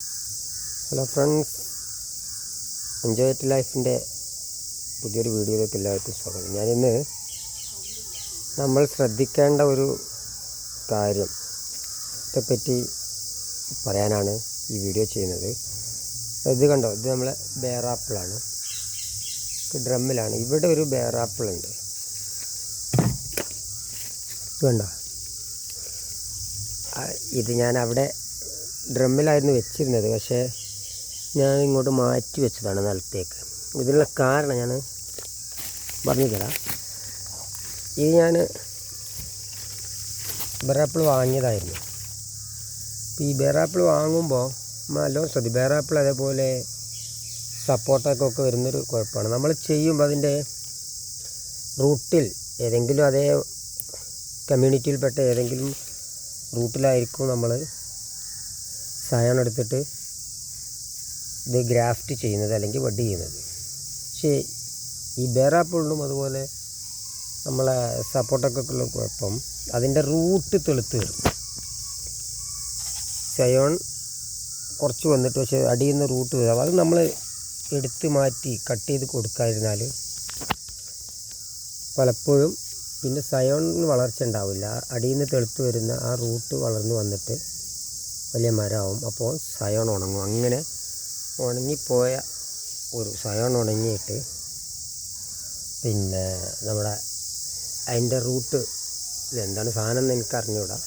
Hello friends, enjoy to ലൈഫിൻ്റെ പുതിയൊരു വീഡിയോയിലേക്ക് എല്ലാവർക്കും സ്വാഗതം. ഞാനിന്ന് നമ്മൾ ശ്രദ്ധിക്കേണ്ട ഒരു കാര്യത്തെപ്പറ്റി പറയാനാണ് ഈ വീഡിയോ ചെയ്യുന്നത്. ഇത് കണ്ടോ, ഇത് നമ്മളെ ബേറാപ്പിളാണ്, ഡ്രമ്മിലാണ്. ഇവിടെ ഒരു ബേറാപ്പിളുണ്ട്, വേണ്ട. ഇത് ഞാൻ അവിടെ ഡ്രമ്മിലായിരുന്നു വെച്ചിരുന്നത്, പക്ഷേ ഞാൻ ഇങ്ങോട്ട് മാറ്റി വെച്ചതാണ് നിലത്തേക്ക്. ഇതിനുള്ള കാരണം ഞാൻ പറഞ്ഞു തരാം. ഇത് ഞാൻ ബേറാപ്പിൾ വാങ്ങിയതായിരുന്നു. ഈ ബേറാപ്പിൾ വാങ്ങുമ്പോൾ നല്ലോണം ശ്രദ്ധി. ബേറാപ്പിൾ അതേപോലെ സപ്പോർട്ടൊക്കെ വരുന്നൊരു കുഴപ്പമാണ്. നമ്മൾ ചെയ്യുമ്പോൾ അതിൻ്റെ റൂട്ടിൽ ഏതെങ്കിലും അതേ കമ്മ്യൂണിറ്റിയിൽപ്പെട്ട ഏതെങ്കിലും റൂട്ടിലായിരിക്കും നമ്മൾ സയൺ എടുത്തിട്ട് ഇത് ഗ്രാഫ്റ്റ് ചെയ്യുന്നത് അല്ലെങ്കിൽ വഡ് ചെയ്യുന്നത്. പക്ഷേ ഈ ബേറാപ്പിളിനും അതുപോലെ നമ്മളെ സപ്പോർട്ടൊക്കെ ഉള്ള കുഴപ്പം, അതിൻ്റെ റൂട്ട് തെളുത്ത് വരും. സയോൺ കുറച്ച് വന്നിട്ട് പക്ഷേ അടിയിൽ നിന്ന് റൂട്ട് വരും. അത് നമ്മൾ എടുത്ത് മാറ്റി കട്ട് ചെയ്ത് കൊടുക്കാതിരുന്നാൽ പലപ്പോഴും പിന്നെ സയോണിന് വളർച്ച ഉണ്ടാവില്ല. അടിയിൽ നിന്ന് തെളുത്ത് വരുന്ന ആ റൂട്ട് വളർന്നു വന്നിട്ട് വലിയ മരമാവും. അപ്പോൾ സയോൺ ഉണങ്ങും. അങ്ങനെ ഉണങ്ങിപ്പോയ ഒരു സയോൺ ഉണങ്ങിയിട്ട് പിന്നെ നമ്മുടെ അതിൻ്റെ റൂട്ട് ഇതെന്താണ് സാധനം എന്ന് എനിക്ക് അറിഞ്ഞുകൂടാ.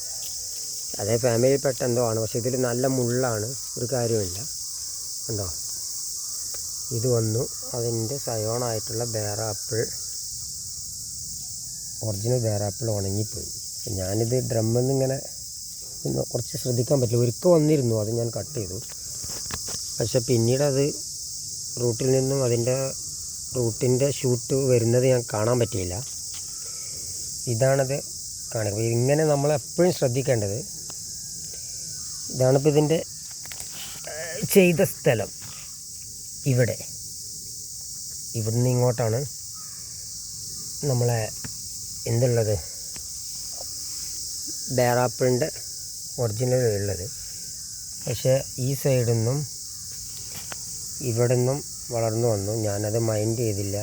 അതേ ഫാമിലിയിൽപ്പെട്ട എന്തോ ആണ്, പക്ഷേ ഇതിൽ നല്ല മുള്ളാണ്, ഒരു കാര്യമില്ല. കണ്ടോ, ഇത് വന്നു. അതിൻ്റെ സയോണായിട്ടുള്ള ബേറാപ്പിൾ, ഒറിജിനൽ ബേറാപ്പിൾ ഉണങ്ങിപ്പോയി. ഞാനിത് ഡ്രമ്മിൽ നിന്ന് ഇങ്ങനെ കുറച്ച് ശ്രദ്ധിക്കാൻ പറ്റില്ല. ഒരിക്കൽ വന്നിരുന്നു, അത് ഞാൻ കട്ട് ചെയ്തു. പക്ഷെ പിന്നീട് അത് റൂട്ടിൽ നിന്നും അതിൻ്റെ റൂട്ടിൻ്റെ ഷൂട്ട് വരുന്നത് ഞാൻ കാണാൻ പറ്റിയില്ല. ഇതാണത് കാണിക്കുക. ഇങ്ങനെ നമ്മൾ എപ്പോഴും ശ്രദ്ധിക്കേണ്ടത് ഇതാണിപ്പോൾ ഇതിൻ്റെ ചെയ്ത സ്ഥലം. ഇവിടുന്ന് ഇങ്ങോട്ടാണ് നമ്മളെ എന്തുള്ളത്, ബേറാപ്പിളിൻ്റെ ഒറിജിനൽ ഉള്ളത്. പക്ഷേ ഈ സൈഡിൽ നിന്നും ഇവിടെ നിന്നും വളർന്നു വന്നു. ഞാനത് മൈൻഡ് ചെയ്തില്ല.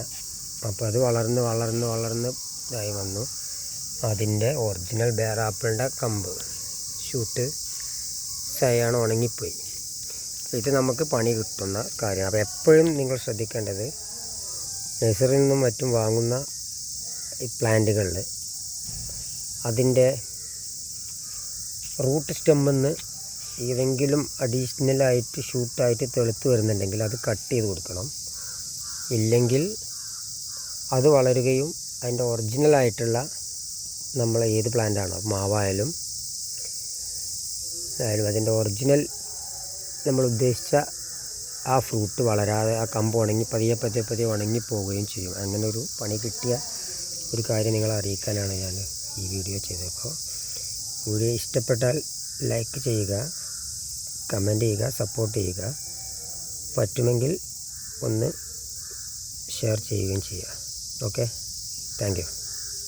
അപ്പോൾ അത് വളർന്ന് ഇതായി വന്നു. അതിൻ്റെ ഒറിജിനൽ ബേറാപ്പിളിൻ്റെ കമ്പ് ഷൂട്ട് സയാണ് ഉണങ്ങിപ്പോയി. ഇത് നമുക്ക് പണി കിട്ടുന്ന കാര്യമാണ്. അപ്പോൾ എപ്പോഴും നിങ്ങൾ ശ്രദ്ധിക്കേണ്ടത് നഴ്സറിയിൽ നിന്നും മറ്റും വാങ്ങുന്ന ഈ പ്ലാന്റുകളിൽ അതിൻ്റെ റൂട്ട് സ്റ്റെമ്മിൽ നിന്ന് ഏതെങ്കിലും അഡീഷണലായിട്ട് ഷൂട്ടായിട്ട് തെളുത്ത് വരുന്നുണ്ടെങ്കിൽ അത് കട്ട് ചെയ്ത് കൊടുക്കണം. ഇല്ലെങ്കിൽ അത് വളരുകയും അതിൻ്റെ ഒറിജിനലായിട്ടുള്ള നമ്മൾ ഏത് പ്ലാന്റാണോ, മാവായാലും അതിൻ്റെ ഒറിജിനൽ നമ്മൾ ഉദ്ദേശിച്ച ആ ഫ്രൂട്ട് വളരാതെ ആ കമ്പ് ഉണങ്ങി പതിയെ ഉണങ്ങിപ്പോവുകയും ചെയ്യും. അങ്ങനെ ഒരു പണി കിട്ടിയ ഒരു കാര്യം നിങ്ങളെ അറിയിക്കാനാണ് ഞാൻ ഈ വീഡിയോ ചെയ്തത്. അപ്പോൾ വീഡിയോ ഇഷ്ടപ്പെട്ടാൽ ലൈക്ക് ചെയ്യുക, കമൻറ്റ് ചെയ്യുക, സപ്പോർട്ട് ചെയ്യുക. പറ്റുമെങ്കിൽ ഒന്ന് ഷെയർ ചെയ്യുകയും ചെയ്യുക. Okay, thank you.